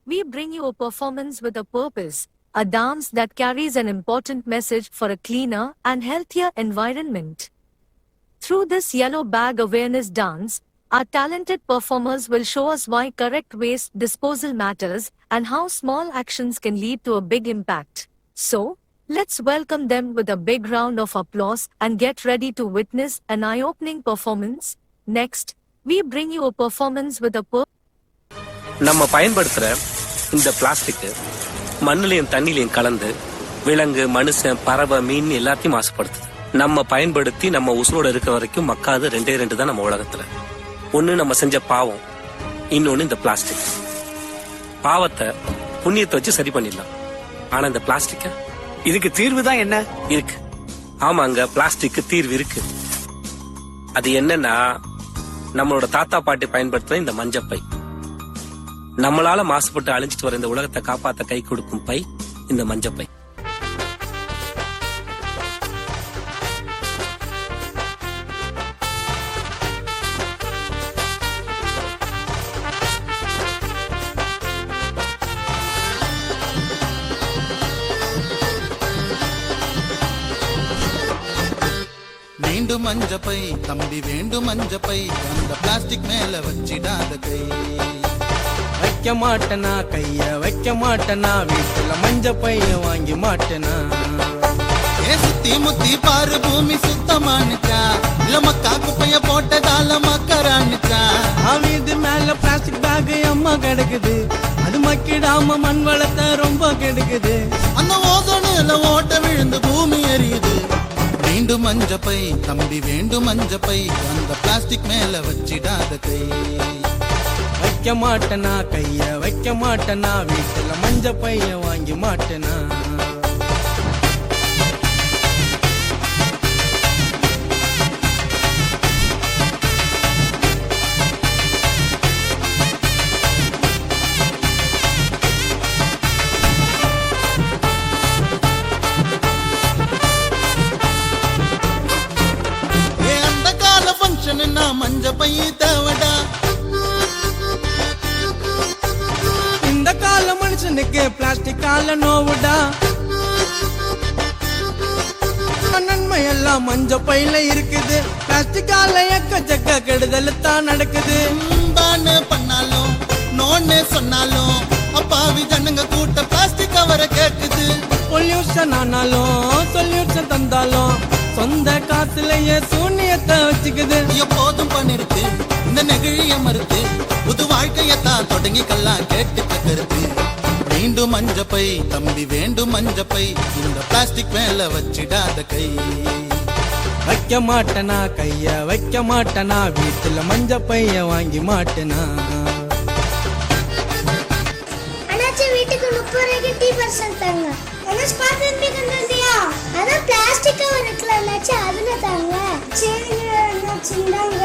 we bring you a performance with a purpose, a dance that carries an important message for a cleaner and healthier environment. Through this yellow bag awareness dance, our talented performers will show us why correct waste disposal matters and how small actions can lead to a big impact. So, let's welcome them with a big round of applause and get ready to witness an eye-opening performance. Next, we bring you a performance with a நம்ம பயன்படுத்துற இந்த plastic மண்ணிலையும் தண்ணிலையும் கலந்து விலங்கு, மனுஷன், பறவை, மீன் எல்லாத்தையும் மாசுபடுத்துது. நம்ம பயன்படுத்தி நம்ம உசுரோட இருக்க வரைக்கும் மக்காது ரெண்டு தான் நம்ம உலகத்துல. ஒண்ணு நம்ம செஞ்ச பாவம், இன்னொன்னு இந்த பிளாஸ்டிக். பாவத்தை புண்ணியத்தை வச்சு சரி பண்ணிடலாம். ஆனா இந்த பிளாஸ்டிக்க, இதுக்கு தீர்வு தான் என்ன இருக்கு? ஆமாங்க, பிளாஸ்டிக் தீர்வு இருக்கு. அது என்னன்னா, நம்மளோட தாத்தா பாட்டி பயன்படுத்துற இந்த மஞ்சப்பை. நம்மளால மாசுபட்டு அழிஞ்சிட்டு வர இந்த உலகத்தை காப்பாத்த கை கொடுக்கும் பை இந்த மஞ்சப்பை. வேண்டும் மஞ்சப்பை தம்பி, வேண்டும் மஞ்சப்பை, அந்த பிளாஸ்டிக் மேல வச்சிடாத கை. வைக்க மாட்டனா கைய, வைக்க மாட்டனா வீட்டுல மஞ்ச பைய வாங்கி மாட்டனா. சுத்தி முத்தி பாரு, பூமி சுத்தமானுச்சா இல்ல மக்கா குப்பைய போட்டதால மக்கரானுச்சா? வீடு மேல பிளாஸ்டிக் பேக் அம்மா கிடக்குது, அது மக்கிடாம மண் வளத்தை ரொம்ப கெடுக்குது. அந்த ஓசோனுல ஓட்ட விழுந்து பூமி எரியுது. வேண்டும் மஞ்சப்பை தம்பி, வேண்டும் மஞ்சப்பை, அந்த பிளாஸ்டிக் மேல வச்சிடாத கை. வைக்க மாட்டனா கைய, வைக்க மாட்டனா வீட்டுல மஞ்ச பைய வாங்கி மாட்டனா. அந்த கால ஃபங்க்ஷன் மஞ்ச பை தேவடா. இந்த கால மனுஷனுக்கு பிளாஸ்டிக் கால நோவுடா. நன்மை எல்லாம் மஞ்ச பையில இருக்குது, பிளாஸ்டிக் கால எக்கச்சக்க கெடுதல் தான் நடக்குது. பண்ணாலும் நோன்னு சொன்னாலும் அப்பாவி ஜனங்க கூட்ட பிளாஸ்டிக் கவரை கேக்குது. பொல்யூஷன் ஆனாலும் சொல்யூஷன் தந்தாலும் சொந்த காசுலயே சூன்யத்தை வச்சுக்குது. எப்போதும் பண்ணிருக்கு இந்த நெகிழிய மறுத்து, புது வாழ்க்கையத்தான் தொடங்கிக்கலாம் கேட்டுக்க கருத்து. வேண்டும் மஞ்சப்பை தம்பி, வேண்டும் மஞ்சப்பை, இந்த பிளாஸ்டிக் மேல வச்சிடாத கை. வைக்க மாட்டனா கைய, வைக்க மாட்டனா வீட்டுல மஞ்ச பைய வாங்கி மாட்டனா. வீட்டுக்கு 30 ரூபாய்க்கு டீ பார்சல் தாங்க. அண்ணாச்சி பாத்து கண்டியா, அதான் பிளாஸ்டிக் கவர் இருக்குல்ல அண்ணாச்சி, அதுல தாங்க. சரிங்க அண்ணாச்சி, இந்தாங்க.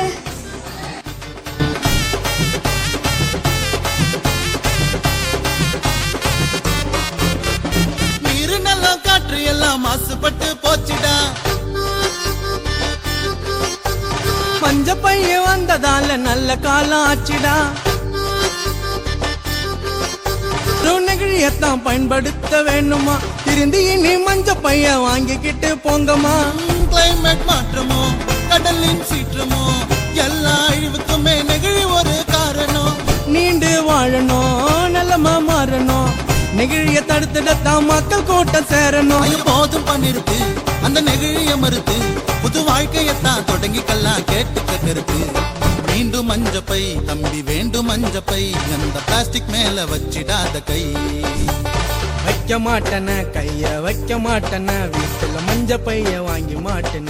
நீரு நல்லா காற்று எல்லாம் மாசுபட்டு போச்சுடா. மஞ்ச பைய வந்ததால நல்ல காலம் ஆச்சுடா. நெகிழியத்தான் பயன்படுத்த வேணுமா, திருந்தி இனி மஞ்ச பைய வாங்கிக்கிட்டு போங்கம்மா. கிளைமேட் மாற்றமோ கடலின் சீற்றமோ எல்லா அழிவுக்குமே நெகிழி ஒரு காரணம். நீண்டு வாழணும், நிலமா மாறணும், நெகிழிய தடுத்துடத்தான் மக்கள் கூட்டம் சேரணும். போதும் பண்ணிருக்கு அந்த நெகிழிய மறுத்து, புது வாழ்க்கையத்தான் தொடங்கிக்கலாம் கேட்டுக்க கருத்து. வேண்டும் மஞ்சப்பை தம்பி, வேண்டும் மஞ்சப்பை, அந்த பிளாஸ்டிக் மேல வச்சிடாத கை. வைக்க மாட்டன கைய, வைக்க மாட்டன வீட்டுல மஞ்ச பைய வாங்கி மாட்டன.